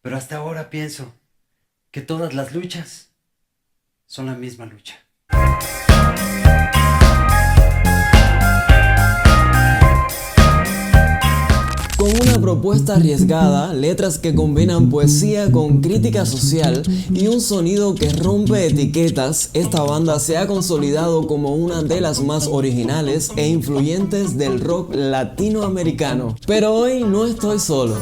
Pero hasta ahora pienso que todas las luchas son la misma lucha. Con una propuesta arriesgada, letras que combinan poesía con crítica social y un sonido que rompe etiquetas, esta banda se ha consolidado como una de las más originales e influyentes del rock latinoamericano. Pero hoy no estoy solo.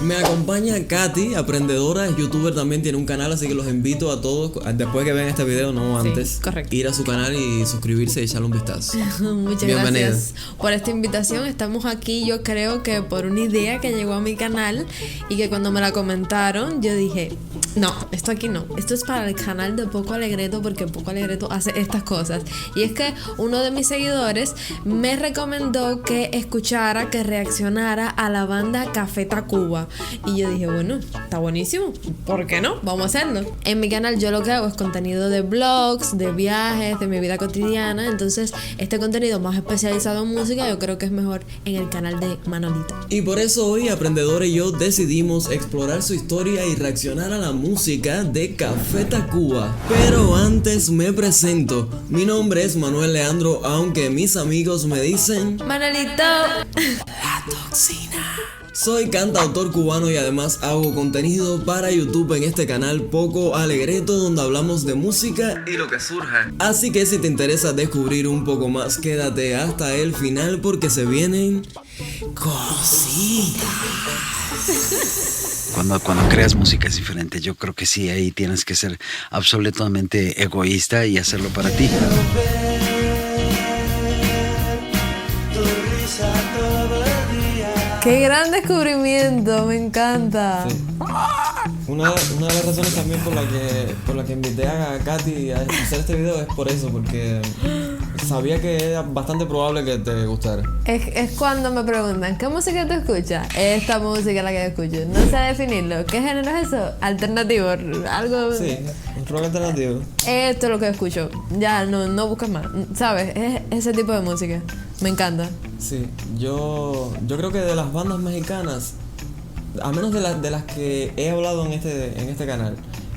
Me acompaña Katy, aprendedora, es youtuber, también tiene un canal, así que los invito a todos, después que vean este video, no antes, correcto. ir a su canal y suscribirse y echarle un vistazo. Muchas Bienvenida. gracias por esta invitación. Estamos aquí, yo creo que por una idea que llegó a mi canal y que cuando me la comentaron, yo dije, no, esto aquí no. Esto es para el canal de Poco Alegreto porque Poco Alegreto hace estas cosas. Y es que uno de mis seguidores me recomendó que escuchara, que reaccionara a la banda Café Tacuba. Y yo dije, bueno, está buenísimo, ¿por qué no? Vamos a hacerlo. En mi canal yo lo que hago es contenido de vlogs, de viajes, de mi vida cotidiana. Entonces este contenido más especializado en música yo creo que es mejor en el canal de Manolito. Y por eso hoy Aprendedora y yo decidimos explorar su historia y reaccionar a la música de Café Tacuba. Pero antes me presento, mi nombre es Manuel Leandro, aunque mis amigos me dicen Manolito. La Toxina. Soy cantautor cubano y además hago contenido para YouTube en este canal Poco Alegreto, donde hablamos de música y lo que surja. Así que si te interesa descubrir un poco más, quédate hasta el final porque se vienen cositas. Cuando creas música es diferente. Yo creo que sí, ahí tienes que ser absolutamente egoísta y hacerlo para ti. Qué gran descubrimiento, me encanta. Sí. Una de las razones también por la que invité a Katy a hacer este video es por eso, porque sabía que era bastante probable que te gustara. Es cuando me preguntan, ¿qué música tú escuchas? Esta música es la que yo escucho. No sé definirlo. ¿Qué género es eso? Alternativo, algo... Sí, un rock alternativo. Esto es lo que escucho. Ya, no buscas más. ¿Sabes? Es ese tipo de música. Me encanta. Sí, yo creo que de las bandas mexicanas, a menos de las que he hablado en este canal,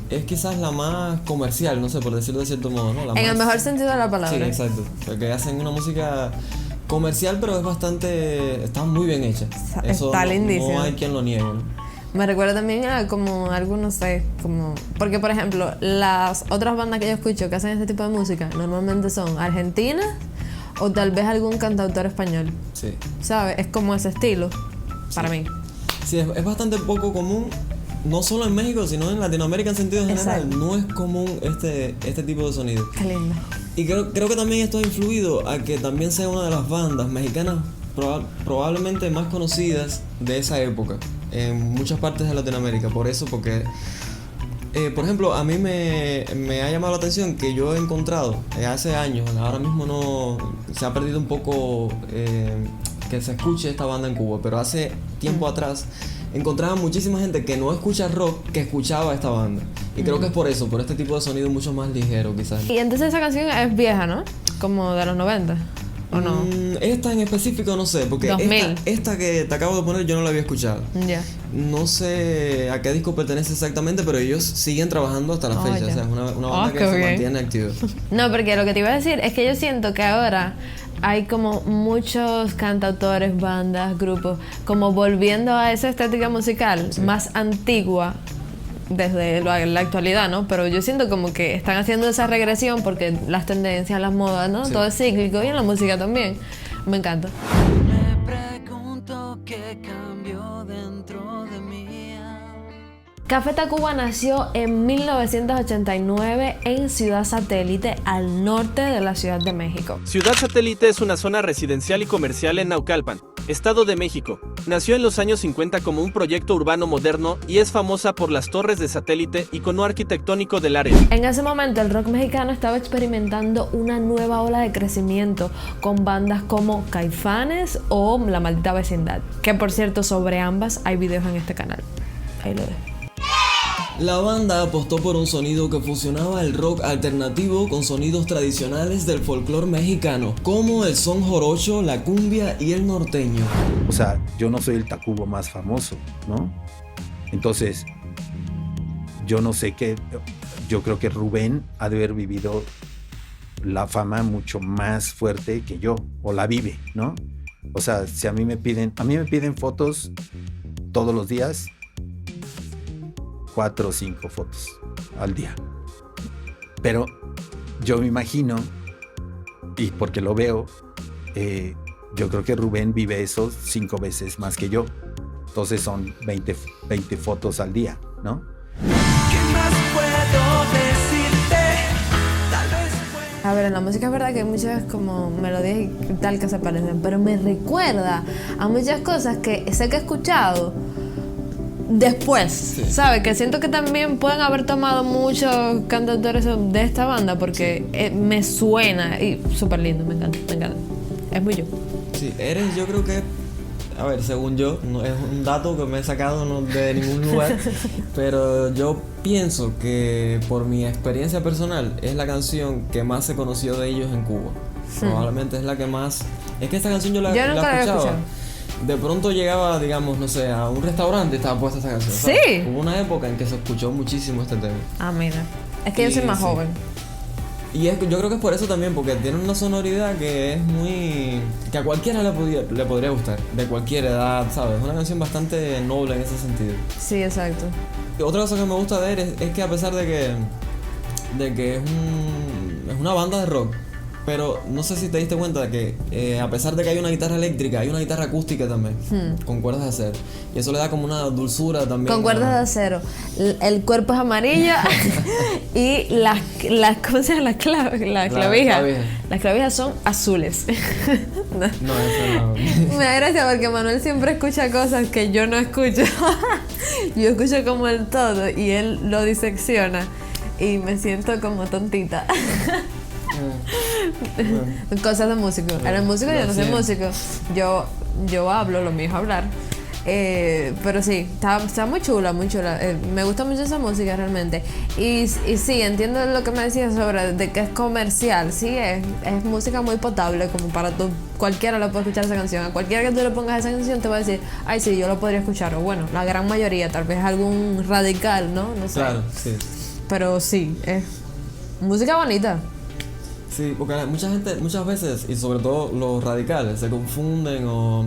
es quizás la más comercial, no sé, por decirlo de cierto modo, ¿no? En el mejor sentido de la palabra. Sí, exacto. Porque hacen una música comercial, pero está muy bien hecha. Eso Está no, lindísimo. no hay quien lo niegue, ¿no? Me recuerda también a como algo, no sé, como... Porque, por ejemplo, las otras bandas que yo escucho que hacen este tipo de música normalmente son argentinas o tal vez algún cantautor español. Sí. ¿Sabes? Es como ese estilo, para mí. Sí, es bastante poco común, no solo en México, sino en Latinoamérica en sentido general. Exacto. No es común este tipo de sonido. Qué lindo. Y creo que también esto ha influido a que también sea una de las bandas mexicanas probablemente más conocidas de esa época en muchas partes de Latinoamérica. Por eso, porque, por ejemplo, a mí me ha llamado la atención que yo he encontrado hace años, ahora mismo no se ha perdido un poco que se escuche esta banda en Cuba, pero hace tiempo atrás encontraba muchísima gente que no escucha rock que escuchaba esta banda. Y creo que es por eso, por este tipo de sonido mucho más ligero quizás. Y entonces esa canción es vieja, ¿no? Como de los 90, ¿o no? Esta en específico no sé, porque 2000. esta que te acabo de poner yo no la había escuchado. Ya. No sé a qué disco pertenece exactamente, pero ellos siguen trabajando hasta la Oh, fecha. ya. O sea, es una banda que qué se bien. mantiene activa. No, porque lo que te iba a decir es que yo siento que ahora hay como muchos cantautores, bandas, grupos, como volviendo a esa estética musical más antigua desde la actualidad, ¿no? Pero yo siento como que están haciendo esa regresión porque las tendencias, las modas, ¿no? Sí. Todo es cíclico y en la música también. Me encanta. Me pregunto qué cambió dentro de mí. Café Tacuba nació en 1989 en Ciudad Satélite, al norte de la Ciudad de México. Ciudad Satélite es una zona residencial y comercial en Naucalpan, Estado de México. Nació en los años 50 como un proyecto urbano moderno y es famosa por las torres de satélite, icono arquitectónico del área. En ese momento el rock mexicano estaba experimentando una nueva ola de crecimiento con bandas como Caifanes o La Maldita Vecindad, que por cierto sobre ambas hay videos en este canal. Ahí lo dejo. La banda apostó por un sonido que fusionaba el rock alternativo con sonidos tradicionales del folclore mexicano, como el son jorocho, la cumbia y el norteño. O sea, yo no soy el Tacuba más famoso, ¿no? Entonces, yo no sé qué, yo creo que Rubén ha de haber vivido la fama mucho más fuerte que yo, o la vive, ¿no? O sea, si a mí me piden fotos todos los días, 4 o 5 fotos al día. Pero yo me imagino, y porque lo veo, yo creo que Rubén vive eso 5 veces más que yo. Entonces son 20 fotos al día, ¿no? ¿Qué más puedo decirte? Tal vez pueda... A ver, en la música es verdad que hay muchas como melodías y tal que se parecen, pero me recuerda a muchas cosas que sé que he escuchado después, ¿sabes? Que siento que también pueden haber tomado muchos cantautores de esta banda porque me suena y súper lindo, me encanta. Es muy yo. Sí, Eres, yo creo que, a ver, según yo, no es un dato que me he sacado no de ningún lugar, pero yo pienso que por mi experiencia personal es la canción que más se conoció de ellos en Cuba. Probablemente es la que más... Es que esta canción yo nunca la había escuchado. De pronto llegaba, digamos, no sé, a un restaurante y estaba puesta esta canción. Sí. ¿Sabes? Hubo una época en que se escuchó muchísimo este tema. Ah, mira. Es que yo soy más joven. Y yo creo que es por eso también, porque tiene una sonoridad que es muy... que a cualquiera le podría gustar, de cualquier edad, ¿sabes? Es una canción bastante noble en ese sentido. Sí, exacto. Y otra cosa que me gusta de él es que a pesar de que es una banda de rock, pero no sé si te diste cuenta de que a pesar de que hay una guitarra eléctrica, hay una guitarra acústica también, con cuerdas de acero. Y eso le da como una dulzura también. Con cuerdas de acero. El cuerpo es amarillo y las ¿cómo se llama? Las clavijas. Las clavijas son azules. No, eso no. Me da gracia porque Manuel siempre escucha cosas que yo no escucho. Yo escucho como el todo y él lo disecciona y me siento como tontita. Cosas de músico. Eres músico, yo no soy músico. Yo hablo, lo mío es hablar. Pero sí, está muy chula, muy chula. Me gusta mucho esa música realmente. Y sí, entiendo lo que me decías sobre de que es comercial. Sí, es música muy potable, como para tú. Cualquiera lo puede escuchar esa canción. A cualquiera que tú le pongas esa canción te va a decir, ay, sí, yo lo podría escuchar. O bueno, la gran mayoría, tal vez algún radical, ¿no? No sé. Claro, sí. Pero sí, es música bonita. Sí, porque muchas veces, y sobre todo los radicales, se confunden o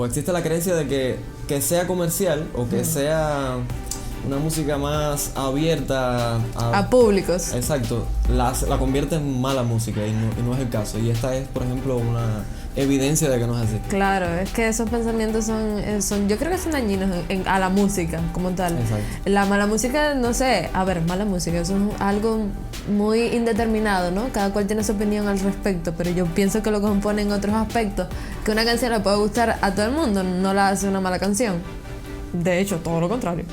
existe la creencia de que sea comercial o que sea una música más abierta a públicos. Exacto, la convierte en mala música y no es el caso. Y esta es, por ejemplo, una evidencia de que no es así. Claro, es que esos pensamientos son yo creo que son dañinos a la música como tal. Exacto. La mala música, no sé, a ver, mala música, eso es algo muy indeterminado, ¿no? Cada cual tiene su opinión al respecto, pero yo pienso que lo compone en otros aspectos. Que una canción le puede gustar a todo el mundo, no la hace una mala canción. De hecho, todo lo contrario.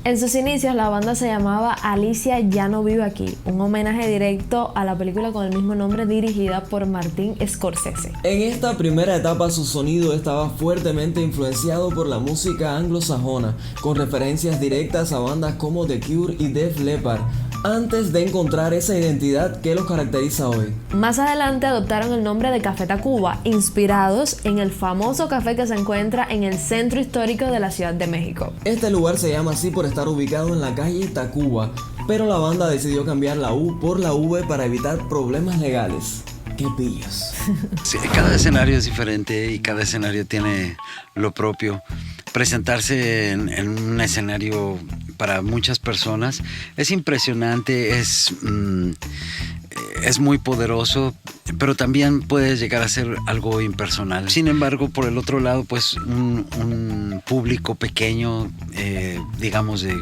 En sus inicios la banda se llamaba Alicia ya no vive aquí, un homenaje directo a la película con el mismo nombre dirigida por Martin Scorsese. En esta primera etapa su sonido estaba fuertemente influenciado por la música anglosajona, con referencias directas a bandas como The Cure y Def Leppard, antes de encontrar esa identidad que los caracteriza hoy. Más adelante adoptaron el nombre de Café Tacuba, inspirados en el famoso café que se encuentra en el centro histórico de la Ciudad de México. Este lugar se llama así por estar ubicado en la calle Tacuba, pero la banda decidió cambiar la U por la V para evitar problemas legales. ¡Qué pillos! Sí, cada escenario es diferente y cada escenario tiene lo propio. Presentarse en un escenario para muchas personas es impresionante, es muy poderoso, pero también puede llegar a ser algo impersonal. Sin embargo, por el otro lado, pues un público pequeño, digamos de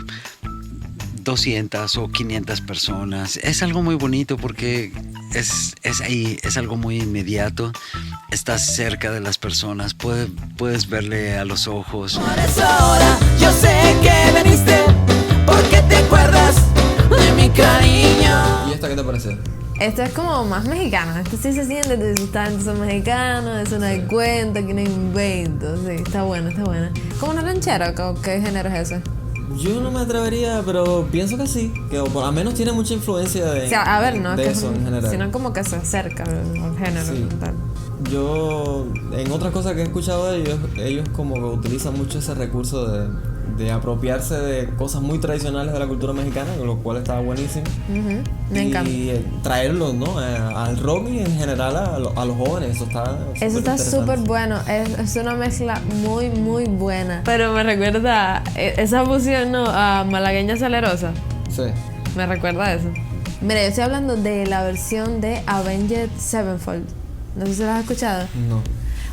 200 o 500 personas, es algo muy bonito porque es ahí, es algo muy inmediato, estás cerca de las personas, puedes verle a los ojos. Por eso ahora yo sé que viniste, porque te acuerdas de mi cariño. ¿Y esta qué te parece? Esto es como más mexicano, esto sí se siente, son mexicanos, eso no hay cuento, aquí no hay invento, sí, está bueno, está bueno. ¿Como una ranchera o qué género es ese? Yo no me atrevería, pero pienso que sí, que por lo menos tiene mucha influencia de, O sea, a ver, no de es que eso en general. sino como que se acerca al género. Sí. Tal. yo en otras cosas que he escuchado de ellos como que utilizan mucho ese recurso de apropiarse de cosas muy tradicionales de la cultura mexicana, lo cual está buenísimo. Me encanta. Y traerlos, ¿no? Al rock y en general a los jóvenes, eso está súper bueno, es una mezcla muy, muy buena. Pero me recuerda esa fusión, ¿no? A Malagueña Salerosa. Sí. Me recuerda a eso. Mira, yo estoy hablando de la versión de Avenged Sevenfold. No sé si la has escuchado. No.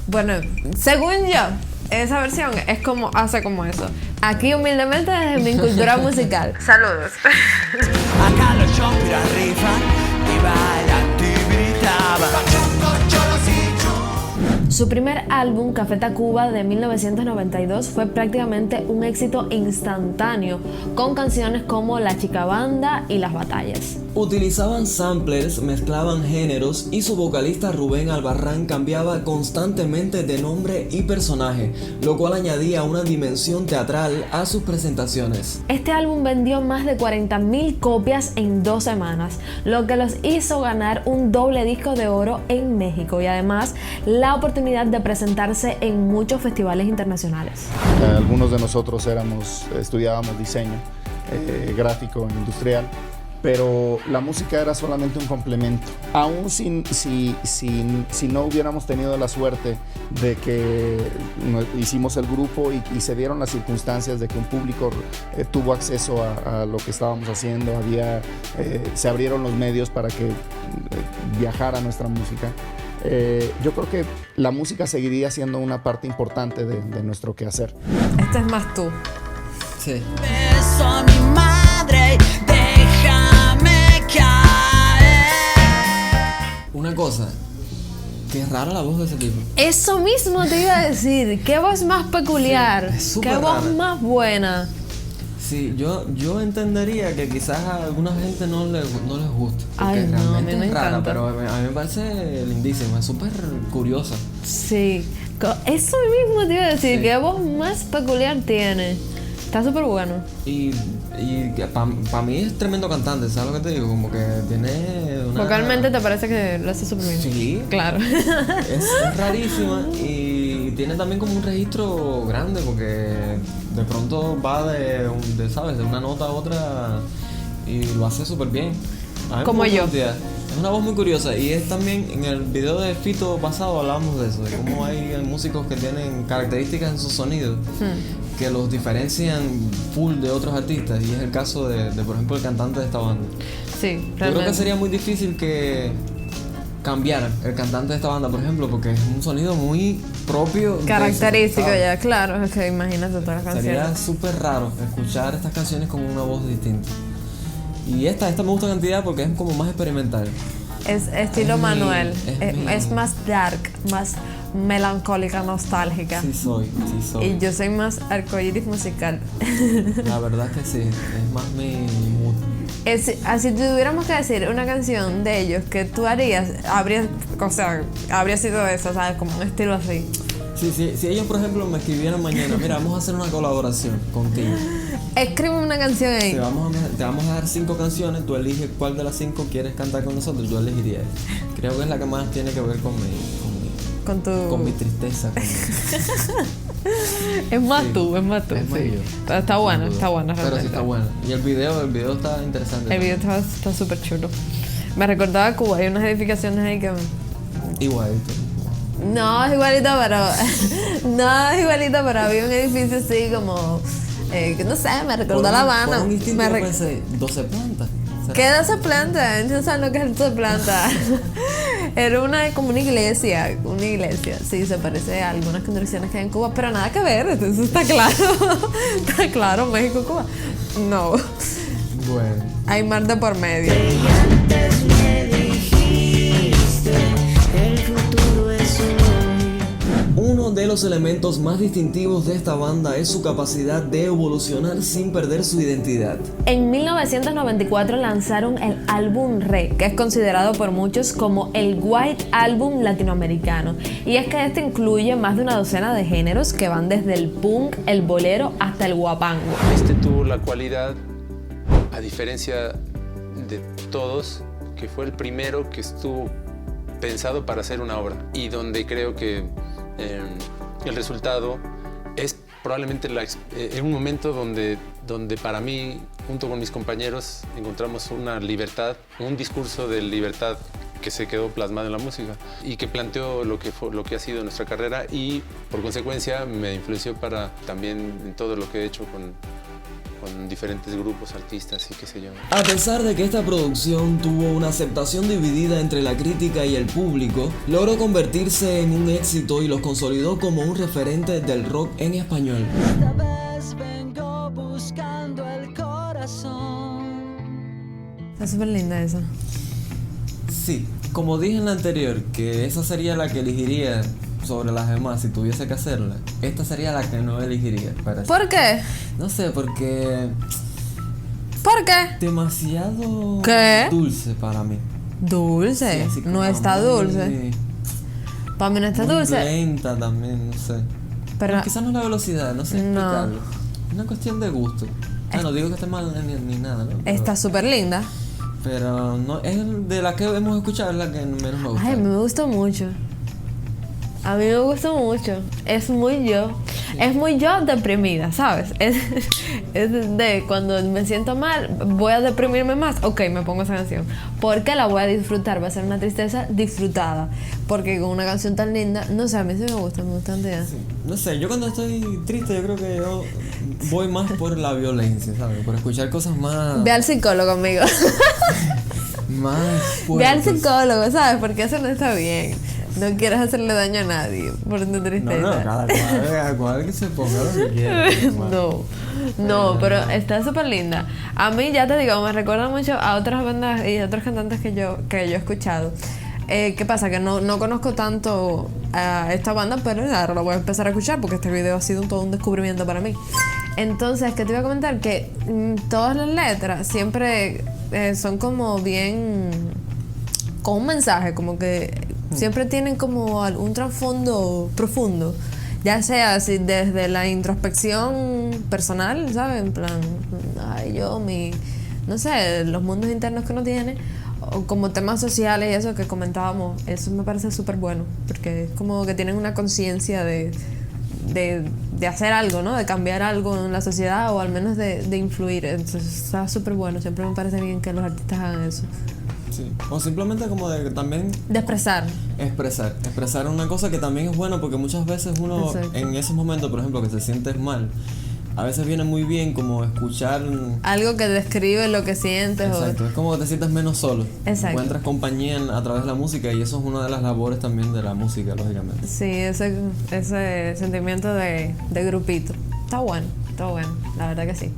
Bueno, según yo, esa versión es como hace como eso. Aquí humildemente desde mi cultura musical. Saludos. Acá los chompras rifan y bailan y gritaban. Su primer álbum, Café Tacuba, de 1992, fue prácticamente un éxito instantáneo, con canciones como La Chica Banda y Las Batallas. Utilizaban samplers, mezclaban géneros y su vocalista Rubén Albarrán cambiaba constantemente de nombre y personaje, lo cual añadía una dimensión teatral a sus presentaciones. Este álbum vendió más de 40,000 copias en 2 semanas, lo que los hizo ganar un doble disco de oro en México y además la oportunidad de presentarse en muchos festivales internacionales. Algunos de nosotros estudiábamos diseño gráfico industrial, pero la música era solamente un complemento. Aún si no hubiéramos tenido la suerte de que hicimos el grupo y se dieron las circunstancias de que un público tuvo acceso a lo que estábamos haciendo, se abrieron los medios para que viajara nuestra música. Yo creo que la música seguiría siendo una parte importante de nuestro quehacer. Este es más tú. Sí. Beso a mi madre, déjame caer. Una cosa, qué rara la voz de ese tipo. Eso mismo te iba a decir. Qué voz más peculiar. Sí, es súper qué voz rara. más buena. Sí, yo entendería que quizás a alguna gente no les guste. Porque Ay, no, a mí realmente me es rara, encanta. pero a mí me parece lindísima, es súper curiosa. Sí. Eso mismo te iba a decir. Sí. Qué voz más peculiar tiene. Está súper bueno. Y para mí es tremendo cantante, ¿sabes lo que te digo? Como que tiene una... Vocalmente te parece que lo hace súper bien. Sí. Claro. Es rarísima y tiene también como un registro grande porque de pronto va ¿sabes? De una nota a otra y lo hace súper bien. A mí me Como gusta yo. la idea. Es una voz muy curiosa y es también en el video de Fito pasado hablábamos de eso, de cómo hay músicos que tienen características en sus sonidos que los diferencian full de otros artistas y es el caso de por ejemplo el cantante de esta banda. Sí, Yo creo realmente. que sería muy difícil que cambiara el cantante de esta banda, por ejemplo, porque es un sonido muy propio. de Característico eso, ¿sabes? ya, claro. Es que imagínate todas las Sería canciones. súper raro escuchar estas canciones con una voz distinta. Y esta me gusta cantidad porque es como más experimental. Es estilo Es Manuel. mi- Es más dark, más melancólica, nostálgica. Sí soy. Y yo soy más arcoíris musical. La verdad que sí, es más mi mood. Si tuviéramos que decir una canción de ellos que tú harías, habría sido esa, ¿sabes? Como un estilo así. Sí, si ellos, por ejemplo, me escribieran mañana, mira, vamos a hacer una colaboración contigo. Escribe una canción ahí. Te vamos a dar 5 canciones, tú eliges cuál de las 5 quieres cantar con nosotros, yo elegiría esta. Creo que es la que más tiene que ver con mi tristeza. Es más Sí. tú, es más tú. Es más Sí. yo. Pero está buena, está buena Pero sí realmente. está buena. Y el video está interesante. El video está súper chulo. Me recordaba a Cuba, hay unas edificaciones ahí que... Igualito. No es igualito, pero... no es igualito, pero había un edificio así como... que no sé, me recordó a La Habana. Por un instinto Me yo re- pensé, 12 plantas. ¿Será? ¿Qué es esa planta? No saben lo que es esa planta. Era como una iglesia. Una iglesia. Sí, se parece a algunas construcciones que hay en Cuba, pero nada que ver. Entonces está claro. Está claro, México, Cuba. No. Bueno. Hay mar de por medio. Uno de los elementos más distintivos de esta banda es su capacidad de evolucionar sin perder su identidad. En 1994 lanzaron el álbum Re, que es considerado por muchos como el White Album latinoamericano. Y es que este incluye más de una docena de géneros que van desde el punk, el bolero hasta el guapango. Este tuvo la cualidad, a diferencia de todos, que fue el primero que estuvo pensado para hacer una obra y donde creo que el resultado es probablemente en un momento donde para mí, junto con mis compañeros, encontramos una libertad, un discurso de libertad que se quedó plasmado en la música y que planteó lo que ha sido nuestra carrera y por consecuencia me influenció para también en todo lo que he hecho con diferentes grupos, artistas y qué sé yo. A pesar de que esta producción tuvo una aceptación dividida entre la crítica y el público, logró convertirse en un éxito y los consolidó como un referente del rock en español. Esta vez vengo buscando el corazón. Está súper linda esa. Sí, como dije en la anterior, que esa sería la que elegiría sobre las demás si tuviese que hacerla. Esta sería la que no elegiría. ¿Por qué? No sé, porque ¿Por qué? demasiado ¿Qué? dulce para mí. Dulce. Sí, así como No está muy- dulce. Para mí no está muy dulce. lenta también, no sé. Pero Quizás no es la velocidad, no sé No. explicarlo. Es una cuestión de gusto. No digo que esté mal ni nada, ¿no? está súper linda. Pero no, es de la que hemos escuchado, es la que menos me gusta. Ay, me gustó mucho. A mí me gustó mucho. Es muy yo. Es muy yo deprimida, ¿sabes? Es de cuando me siento mal, voy a deprimirme más. Ok, me pongo esa canción. Porque la voy a disfrutar. Va a ser una tristeza disfrutada. Porque con una canción tan linda, no sé, a mí sí me gusta idea. No sé, yo cuando estoy triste, yo creo que yo voy más por la violencia, ¿sabes? Por escuchar cosas más. Ve al psicólogo, amigo. Más Ve al fuertes. psicólogo, ¿sabes? Porque eso no está bien. No quieras hacerle daño a nadie por tu tristeza. No, cada cual que se ponga lo que quiera. No, pero está súper linda. A mí, ya te digo, me recuerda mucho a otras bandas y otros cantantes que yo he escuchado. ¿Qué pasa? Que no conozco tanto a esta banda, pero ahora la voy a empezar a escuchar porque este video ha sido todo un descubrimiento para mí. Entonces, ¿qué te iba a comentar? Que todas las letras siempre son como bien con un mensaje, como que siempre tienen como algún trasfondo profundo, ya sea así desde la introspección personal, ¿sabes? En plan, ay, no sé, los mundos internos que uno tiene, o como temas sociales y eso que comentábamos. Eso me parece súper bueno, porque es como que tienen una conciencia de hacer algo, ¿no? De cambiar algo en la sociedad o al menos de influir. Entonces está súper bueno, siempre me parece bien que los artistas hagan eso. Sí. O simplemente como de también De expresar. expresar una cosa que también es bueno porque muchas veces uno Exacto. en esos momentos, por ejemplo, que te sientes mal, a veces viene muy bien como escuchar. Algo que describe lo que sientes. Exacto, es como que te sientes menos solo. Exacto. Encuentras compañía a través de la música y eso es una de las labores también de la música, lógicamente. Sí, ese sentimiento de grupito. Está bueno, la verdad que sí.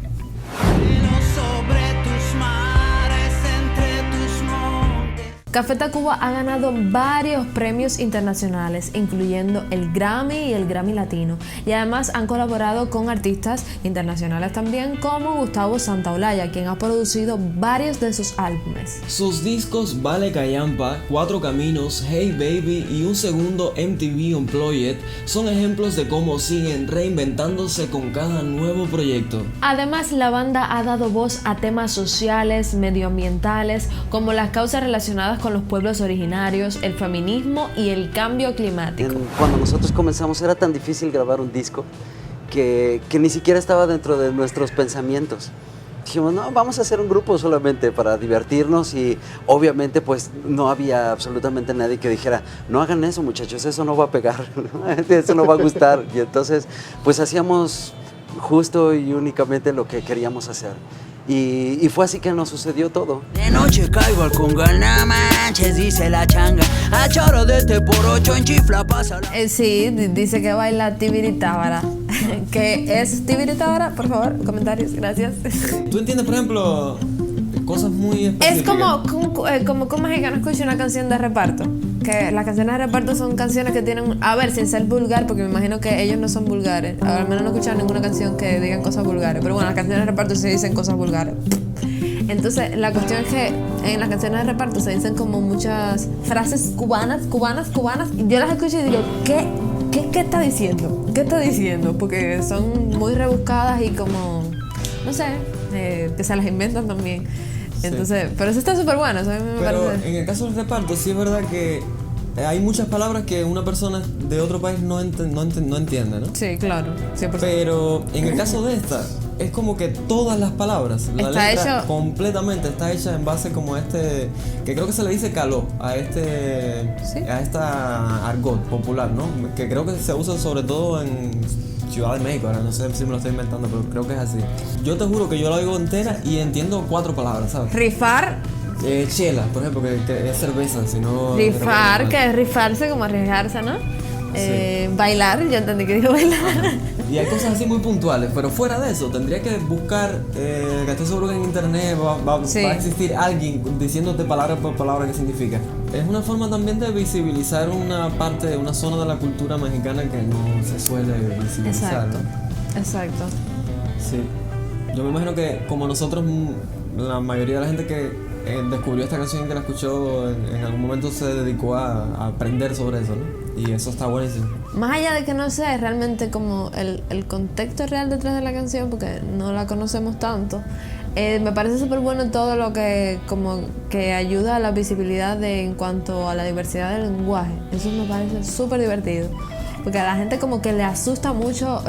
Sobre tus mares, entre tus montes. Café Tacuba ha ganado varios premios internacionales, incluyendo el Grammy y el Grammy Latino. Y además han colaborado con artistas internacionales también, como Gustavo Santaolalla, quien ha producido varios de sus álbumes. Sus discos Vale Callampa, Cuatro Caminos, Hey Baby y un segundo MTV Unplugged son ejemplos de cómo siguen reinventándose con cada nuevo proyecto. Además, la banda ha dado voz a temas sociales, medioambientales, como las causas relacionadas con los pueblos originarios, el feminismo y el cambio climático. Cuando nosotros comenzamos era tan difícil grabar un disco que ni siquiera estaba dentro de nuestros pensamientos. Dijimos, no, vamos a hacer un grupo solamente para divertirnos y obviamente pues no había absolutamente nadie que dijera, no hagan eso muchachos, eso no va a pegar, eso no va a gustar. Y entonces pues hacíamos justo y únicamente lo que queríamos hacer. Y fue así que nos sucedió todo. De noche caigo al congal, no manches, dice la changa. A choro de este por 8 en chifla pasa la... Sí, dice que baila Tibiritábara. ¿Qué es Tibiritábara? Por favor, comentarios, gracias. ¿Tú entiendes, por ejemplo, cosas muy específicas? Es como un mexicano escucha una canción de reparto. Que las canciones de reparto son canciones que tienen, a ver, sin ser vulgar, porque me imagino que ellos no son vulgares. Ahora al menos no he escuchado ninguna canción que digan cosas vulgares. Pero bueno, las canciones de reparto sí dicen cosas vulgares. Entonces, la cuestión es que en las canciones de reparto se dicen como muchas frases cubanas. Y yo las escucho y digo, ¿qué está diciendo? ¿Qué está diciendo? Porque son muy rebuscadas y como, no sé, que se las inventan también. Entonces, pero eso está súper bueno, eso a mí me Pero parece. en el caso del reparto, sí es verdad que hay muchas palabras que una persona de otro país no entiende, ¿no? Sí, claro, 100%. Pero en el caso de esta, es como que todas las palabras, la Está letra hecho- completamente está hecha en base como a que creo que se le dice caló, Sí. a esta argot popular, ¿no? Que creo que se usa sobre todo en Ciudad de México, ahora no sé si me lo estoy inventando, pero creo que es así. Yo te juro que yo la oigo entera y entiendo 4 palabras, ¿sabes? Rifar, Chela, por ejemplo, que es cerveza, si no... rifar, que es rifarse, como arriesgarse, ¿no? Bailar, yo entendí que dijo bailar. Y hay cosas así muy puntuales, pero fuera de eso, tendría que buscar, que estoy seguro que en internet Sí. va a existir alguien diciéndote palabra por palabra qué significa. Es una forma también de visibilizar una parte, una zona de la cultura mexicana que no se suele visibilizar. Exacto, ¿no? exacto. Sí. Yo me imagino que como nosotros, la mayoría de la gente que descubrió esta canción y que la escuchó en algún momento se dedicó a aprender sobre eso, ¿no? Y eso está buenísimo. Más allá de que no sé realmente como el contexto real detrás de la canción, porque no la conocemos tanto, me parece súper bueno todo lo que como que ayuda a la visibilidad en cuanto a la diversidad del lenguaje. Eso me parece súper divertido. Porque a la gente como que le asusta mucho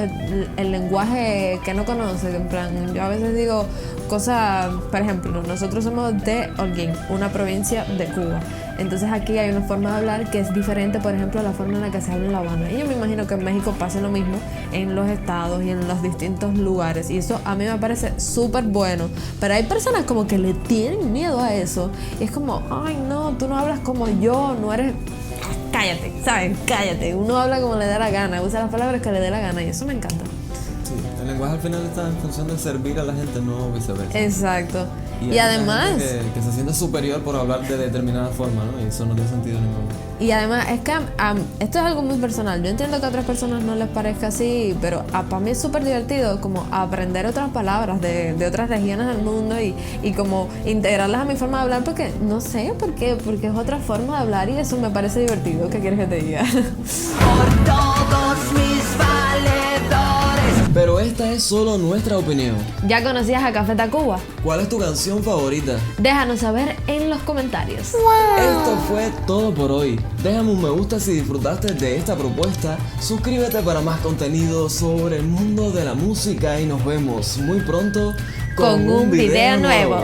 el lenguaje que no conoce. En plan, yo a veces digo cosas, por ejemplo, nosotros somos de Holguín, una provincia de Cuba. Entonces aquí hay una forma de hablar que es diferente, por ejemplo, a la forma en la que se habla en La Habana. Y yo me imagino que en México pase lo mismo en los estados y en los distintos lugares. Y eso a mí me parece súper bueno. Pero hay personas como que le tienen miedo a eso. Y es como, ay no, tú no hablas como yo, no eres... Cállate, ¿sabes? Cállate. Uno habla como le da la gana, usa las palabras que le dé la gana y eso me encanta. Sí, el lenguaje al final está en función de servir a la gente, no viceversa. Exacto. Y hay mucha además... gente que se siente superior por hablar de determinada forma, ¿no? Y eso no tiene sentido ninguno. Y además es que esto es algo muy personal. Yo entiendo que a otras personas no les parezca así, pero para mí es súper divertido como aprender otras palabras de otras regiones del mundo y como integrarlas a mi forma de hablar porque no sé por qué, porque es otra forma de hablar y eso me parece divertido. ¿Qué quieres que te diga? Por todos mis valedores. Pero esta es solo nuestra opinión. ¿Ya conocías a Café Tacuba? ¿Cuál es tu canción favorita? Déjanos saber en los comentarios. Esto fue todo por hoy. Déjame un me gusta si disfrutaste de esta propuesta. Suscríbete para más contenido sobre el mundo de la música y nos vemos muy pronto Con un video nuevo.